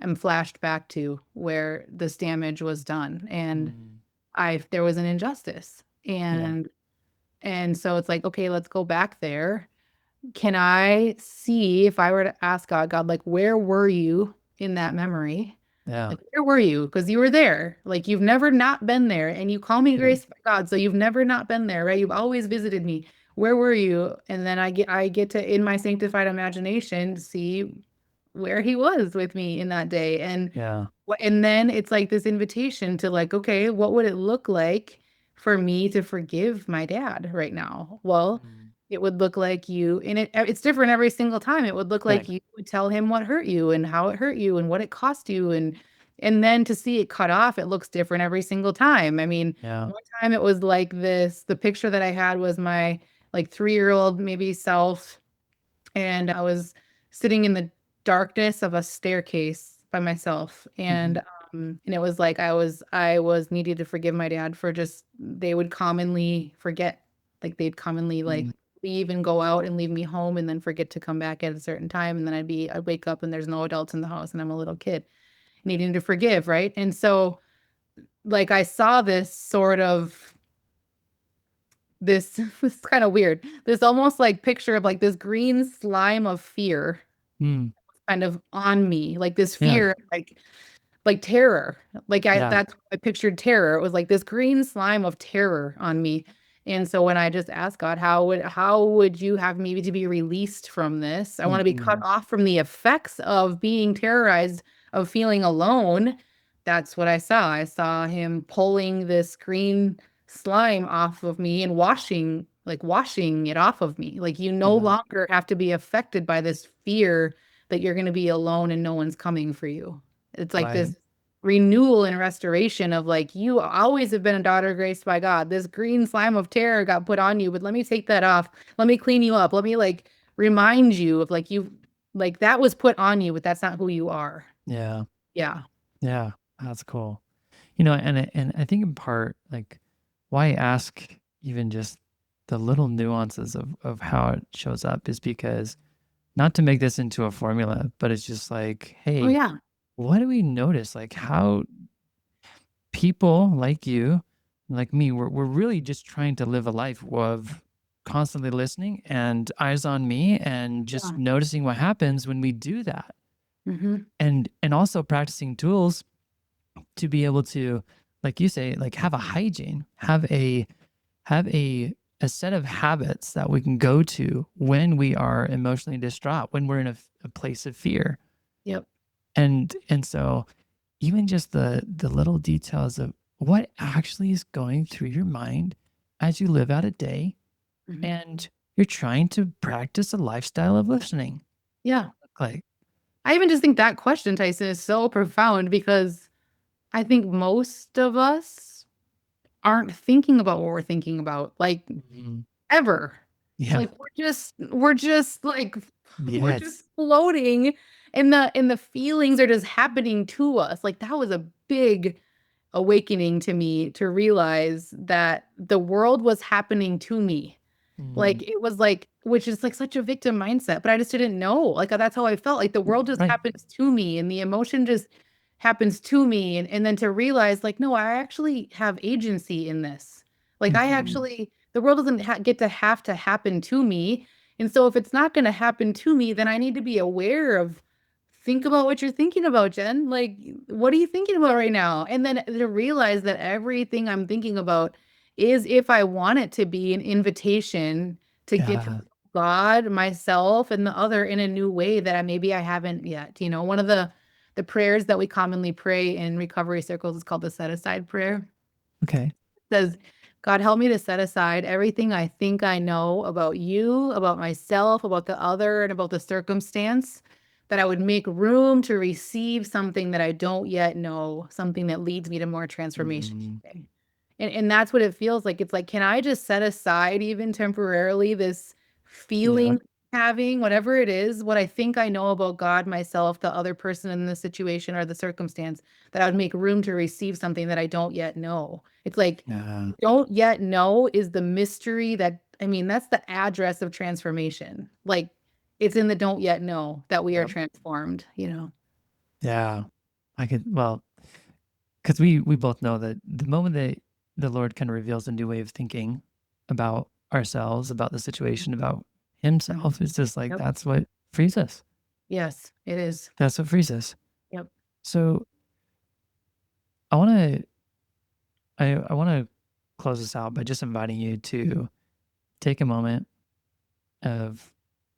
S1: am flashed back to where this damage was done and
S3: mm,
S1: there was an injustice.
S3: yeah,
S1: And so it's like, okay, let's go back there. Can I see if I were to ask God, like, where were you in that memory?
S3: yeah,
S1: Like, where were you? Because you were there. Like, you've never not been there. And you call me
S3: yeah,
S1: grace by God. So you've never not been there, right? You've always visited me. Where were you? And then I get to, in my sanctified imagination, see where he was with me in that day.
S3: yeah.
S1: And then it's like this invitation to like, okay, what would it look like for me to forgive my dad right now? Well,
S3: Mm,
S1: it would look like it's different every single time. It would look like
S3: right.
S1: you would tell him what hurt you and how it hurt you and what it cost you. And then to see it cut off, it looks different every single time. I mean,
S3: Yeah.
S1: one time it was like this, the picture that I had was my like 3-year-old maybe self, and I was sitting in the darkness of a staircase by myself.
S3: Hmm.
S1: And it was like I was needed to forgive my dad for just they would commonly forget. Like they'd commonly like
S3: Mm,
S1: leave and go out and leave me home and then forget to come back at a certain time. And then I'd wake up and there's no adults in the house and I'm a little kid needing to forgive, right? And so like I saw this sort of this this kind of weird. This almost like picture of like this green slime of fear
S3: mm,
S1: kind of on me, like this
S3: yeah.
S1: fear, like terror. Like
S3: Yeah.
S1: I pictured terror. It was like this green slime of terror on me. And so when I just asked God, how would you have me to be released from this? I want to be cut
S3: Hmm.
S1: off from the effects of being terrorized, of feeling alone. That's what I saw. I saw him pulling this green slime off of me and washing it off of me. Like you no
S3: Yeah.
S1: longer have to be affected by this fear that you're going to be alone and no one's coming for you. It's like
S3: Right.
S1: this renewal and restoration of like you always have been a daughter graced by God. This green slime of terror got put on you, but let me take that off. Let me clean you up. Let me like remind you of like you like that was put on you, but that's not who you are.
S3: Yeah.
S1: Yeah.
S3: Yeah. That's cool. And I think in part, like, why I ask even just the little nuances of how it shows up is because not to make this into a formula, but it's just like,
S1: Oh
S3: hey,
S1: yeah.
S3: what do we notice? Like how people like you, like me, we're really just trying to live a life of constantly listening and eyes on me and just
S1: Yeah.
S3: noticing what happens when we do that.
S1: Hmm.
S3: And also practicing tools to be able to, like you say, like have a hygiene, have a set of habits that we can go to when we are emotionally distraught, when we're in a place of fear.
S1: Yep.
S3: And so even just the little details of what actually is going through your mind as you live out a day
S1: Hmm.
S3: and you're trying to practice a lifestyle of listening.
S1: Yeah.
S3: Like,
S1: I even just think that question, Tyson, is so profound because I think most of us aren't thinking about what we're thinking about, like
S3: mhm,
S1: ever.
S3: yeah,
S1: Like we're just like we're just
S3: yes,
S1: floating and the feelings are just happening to us. Like that was a big awakening to me to realize that the world was happening to me.
S3: mhm,
S1: Like it was like, which is like such a victim mindset, but I just didn't know. Like that's how I felt. Like the world just
S3: right,
S1: happens to me and the emotion just happens to me. And then to realize, like, no, I actually have agency in this. Like I
S3: mhm,
S1: actually, the world doesn't get to have to happen to me. And so if it's not going to happen to me, then I need to be aware of, think about what you're thinking about, Jen. Like, what are you thinking about right now? And then to realize that everything I'm thinking about is, if I want it to be, an invitation to get to
S3: yeah,
S1: God, myself, and the other in a new way that maybe I haven't yet. One of the prayers that we commonly pray in recovery circles is called the set aside prayer.
S3: okay,
S1: It says, God, help me to set aside everything I think I know about you, about myself, about the other, and about the circumstance, that I would make room to receive something that I don't yet know, something that leads me to more transformation
S3: mhm,
S1: today. And that's what it feels like. It's like, can I just set aside even temporarily this
S3: yeah,
S1: feeling, having whatever it is, what I think I know about God, myself, the other person in the situation or the circumstance, that I would make room to receive something that I don't yet know. It's like,
S3: yeah,
S1: don't yet know is the mystery that, I mean, that's the address of transformation. Like it's in the don't yet know that we are
S3: yep,
S1: transformed.
S3: yeah. I could, well, because we both know that the moment that the Lord kind of reveals a new way of thinking about ourselves, about the situation, about
S1: Mhm.
S3: Himself, it's just like
S1: Yep.
S3: that's what frees us.
S1: Yes, it is.
S3: That's what frees us.
S1: Yep.
S3: So I want to I want to close this out by just inviting you to take a moment of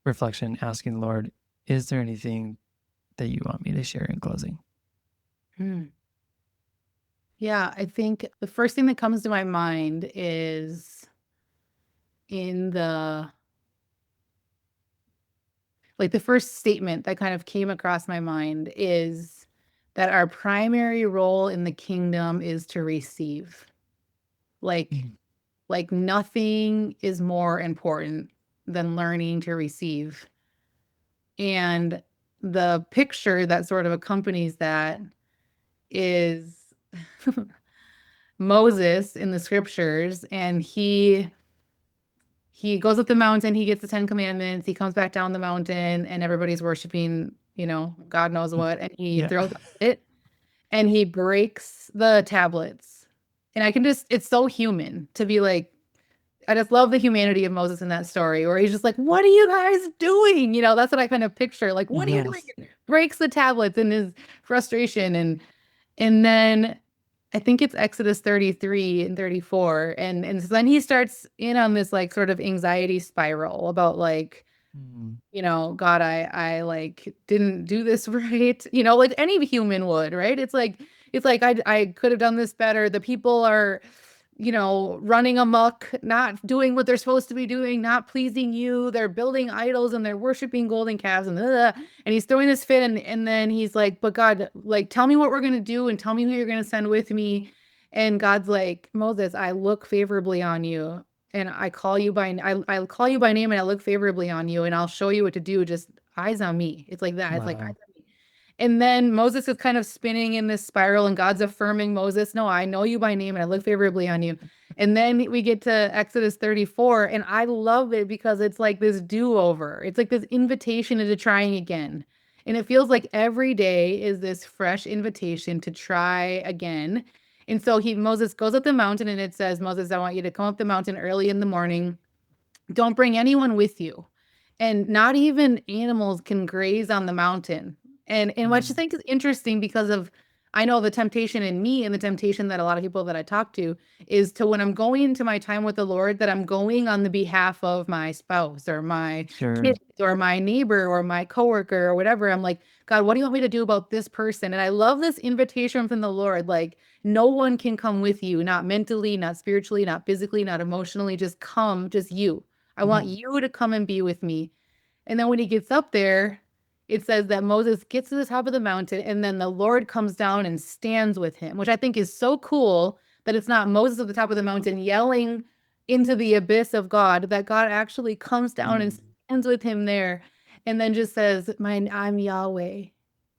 S3: reflection, asking the Lord, is there anything that you want me to share in closing?
S1: Hmm. Yeah, I think the first thing that comes to my mind is in the like the first statement that kind of came across my mind is that our primary role in the kingdom is to receive. Like
S3: Mm,
S1: like nothing is more important than learning to receive. And the picture that sort of accompanies that is Moses in the scriptures, and he goes up the mountain, he gets the 10 commandments, he comes back down the mountain and everybody's worshiping, God knows
S3: mm,
S1: what, and he
S3: yeah.
S1: throws it and he breaks the tablets. And I can just, it's so human to be like, I just love the humanity of Moses in that story where he's just like, what are you guys doing? That's what I kind of picture. Like, what are you doing?
S3: Yes.
S1: Breaks the tablets in his frustration. And then I think it's Exodus 33 and 34. And so then he starts in on this like sort of anxiety spiral about like,
S3: Mm,
S1: God, I like didn't do this right, like any human would, right? It's like I could have done this better. The people are, running amok, not doing what they're supposed to be doing, not pleasing you. They're building idols and they're worshiping golden calves and he's throwing this fit and then he's like, but God, like tell me what we're gonna do and tell me who you're gonna send with me. And God's like, Moses, I look favorably on you and I'll call you by name and I look favorably on you and I'll show you what to do. Just eyes on me. It's like that. It's like eyes
S3: wow.
S1: on me. And then Moses is kind of spinning in this spiral and God's affirming Moses, no, I know you by name and I look favorably on you. And then we get to Exodus 34, and I love it because it's like this do-over. It's like this invitation into trying again. And it feels like every day is this fresh invitation to try again. And so Moses goes up the mountain, and it says, Moses, I want you to come up the mountain early in the morning. Don't bring anyone with you. And not even animals can graze on the mountain. And what I think is interesting because of I know the temptation in me and the temptation that a lot of people that I talk to is to when I'm going into my time with the Lord, that I'm going on the behalf of my spouse or my
S3: Sure.
S1: kids or my neighbor or my coworker or whatever. I'm like, God, what do you want me to do about this person? And I love this invitation from the Lord. Like, no one can come with you, not mentally, not spiritually, not physically, not emotionally. Just come, just you. I want you to come and be with me. And then when he gets up there, it says that Moses gets to the top of the mountain, and then the Lord comes down and stands with him, which I think is so cool that it's not Moses at the top of the mountain yelling into the abyss of God, that God actually comes down and stands with him there, and then just says, I'm Yahweh,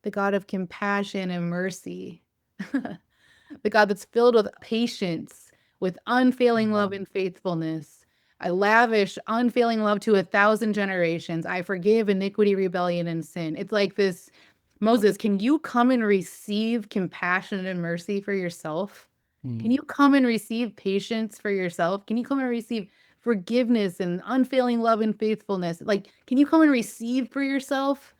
S1: the God of compassion and mercy, the God that's filled with patience, with unfailing love and faithfulness. I lavish unfailing love to 1,000 generations. I forgive iniquity, rebellion, and sin. It's like this, Moses, can you come and receive compassion and mercy for yourself? Can you come and receive patience for yourself? Can you come and receive forgiveness and unfailing love and faithfulness? Like, can you come and receive for yourself?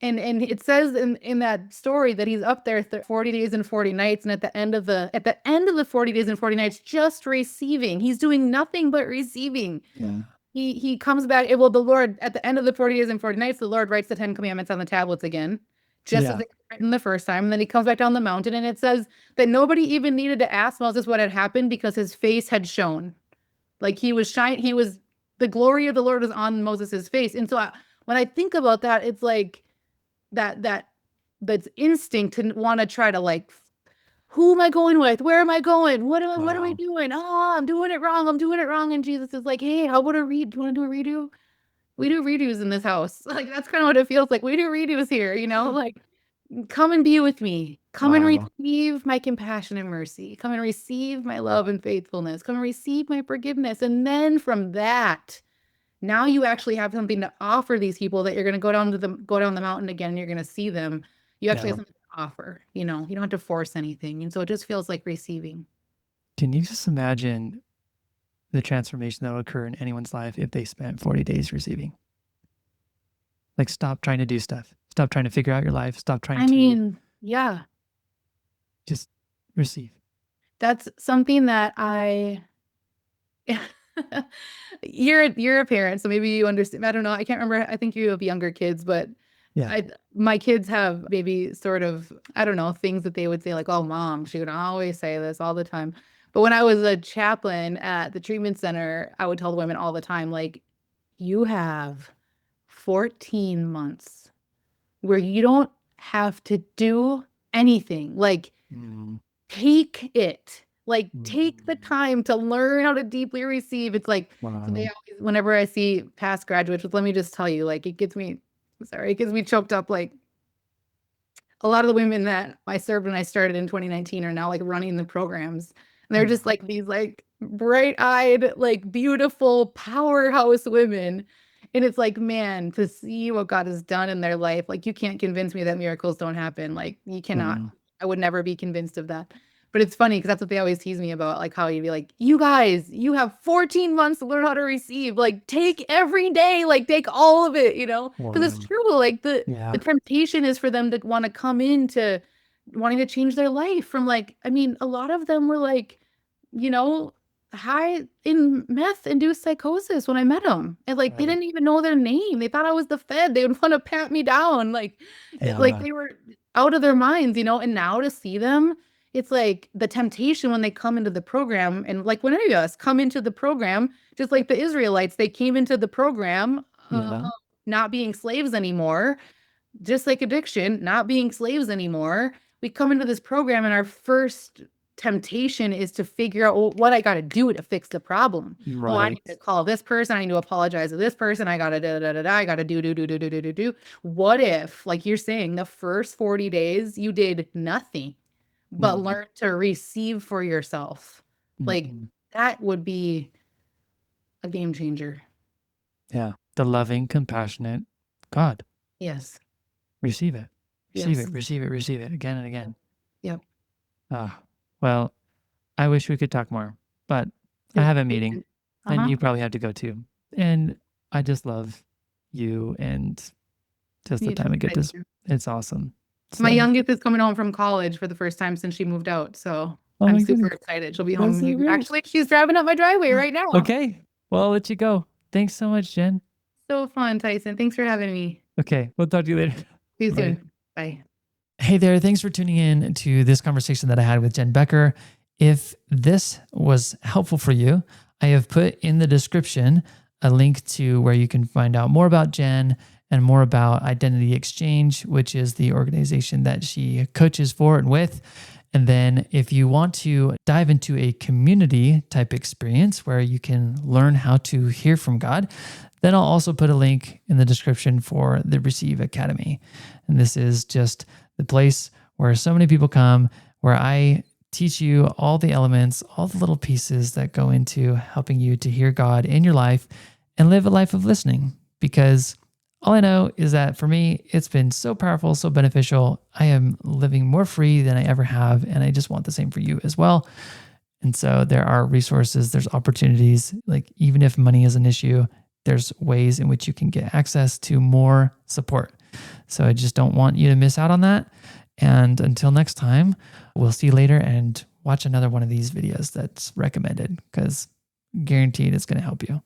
S1: And it says in that story that he's up there 40 days and 40 nights, and at the end of the 40 days and 40 nights, just receiving. He's doing nothing but receiving.
S3: Yeah.
S1: He comes back. Well, the Lord, at the end of the 40 days and 40 nights, the Lord writes the 10 Commandments on the tablets again, just as they were written the first time. And then he comes back down the mountain, and it says that nobody even needed to ask Moses what had happened because his face had shone. Like he was the glory of the Lord was on Moses's face. And so when I think about that, it's like that's instinct to want to try to like, who am I going with? Where am I going? What am I doing? Oh, I'm doing it wrong. I'm doing it wrong. And Jesus is like, hey, how about a read? Do you want to do a redo? We do redos in this house. Like, that's kind of what it feels like. We do redos here, like, come and be with me. Come and receive my compassion and mercy. Come and receive my love and faithfulness. Come and receive my forgiveness. And then from that, now you actually have something to offer these people that you're going to go down the mountain again, and you're going to see them. You actually have something to offer, you don't have to force anything. And so it just feels like receiving.
S3: Can you just imagine the transformation that would occur in anyone's life if they spent 40 days receiving? Like, stop trying to do stuff. Stop trying to figure out your life. Stop trying
S1: yeah.
S3: Just receive.
S1: That's something that you're a parent, so maybe you understand. I don't know. I can't remember. I think you have younger kids, but my kids have maybe sort of, I don't know, things that they would say like, oh, mom, she would always say this all the time. But when I was a chaplain at the treatment center, I would tell the women all the time, like, you have 14 months where you don't have to do anything. Like, take it. Like, take the time to learn how to deeply receive. It's like, so they always, whenever I see past graduates, let me just tell you, like, it gets me choked up. Like, a lot of the women that I served when I started in 2019 are now like running the programs. And they're just like these like bright-eyed, like beautiful powerhouse women. And it's like, man, to see what God has done in their life, like you can't convince me that miracles don't happen. Like you cannot. I would never be convinced of that. But it's funny because that's what they always tease me about, like how you'd be like, you guys, you have 14 months to learn how to receive. Like, take every day, like take all of it, because it's true. Like the temptation is for them to want to come into wanting to change their life from like, I mean, a lot of them were like, high in meth-induced psychosis when I met them. And like, they didn't even know their name. They thought I was the Fed. They would want to pat me down. Like they were out of their minds, and now to see them, it's like the temptation when they come into the program, and like when any of us come into the program, just like the Israelites, they came into the program not being slaves anymore, just like addiction, not being slaves anymore. We come into this program and our first temptation is to figure out what I got to do to fix the problem. Oh, I need to call this person. I need to apologize to this person. I got to I got to do. What if, like you're saying, the first 40 days you did nothing but learn to receive for yourself? Like That would be a game changer.
S3: Yeah. The loving, compassionate God.
S1: Yes.
S3: Receive it. Receive
S1: Yes.
S3: it. Receive it. Receive it again and again.
S1: Yep.
S3: Well, I wish we could talk more, but I have a meeting and you probably have to go too. And I just love you and just the
S1: You
S3: time we
S1: too.
S3: get
S1: I
S3: this.
S1: do.
S3: It's awesome.
S1: My
S3: So-
S1: youngest is coming home from college for the first time since she moved out. So
S3: Oh
S1: I'm
S3: my
S1: super
S3: goodness.
S1: excited. She'll be
S3: That's
S1: home.
S3: so great.
S1: Actually, she's driving up my driveway right now.
S3: Okay. Well, I'll let you go. Thanks so much, Jen.
S1: So fun, Tyson. Thanks for having me.
S3: Okay. We'll talk to you later.
S1: See you
S3: Bye.
S1: soon. Bye.
S2: Hey there, thanks for tuning in to this conversation that I had with Jen Becker. If this was helpful for you, I have put in the description a link to where you can find out more about Jen and more about Identity Exchange, which is the organization that she coaches for and with. And then if you want to dive into a community type experience where you can learn how to hear from God, then I'll also put a link in the description for the Receive Academy. And this is just the place where so many people come, where I teach you all the elements, all the little pieces that go into helping you to hear God in your life and live a life of listening. Because all I know is that for me, it's been so powerful, so beneficial. I am living more free than I ever have. And I just want the same for you as well. And so there are resources, there's opportunities, like even if money is an issue, there's ways in which you can get access to more support. So I just don't want you to miss out on that. And until next time, we'll see you later and watch another one of these videos that's recommended because guaranteed it's going to help you.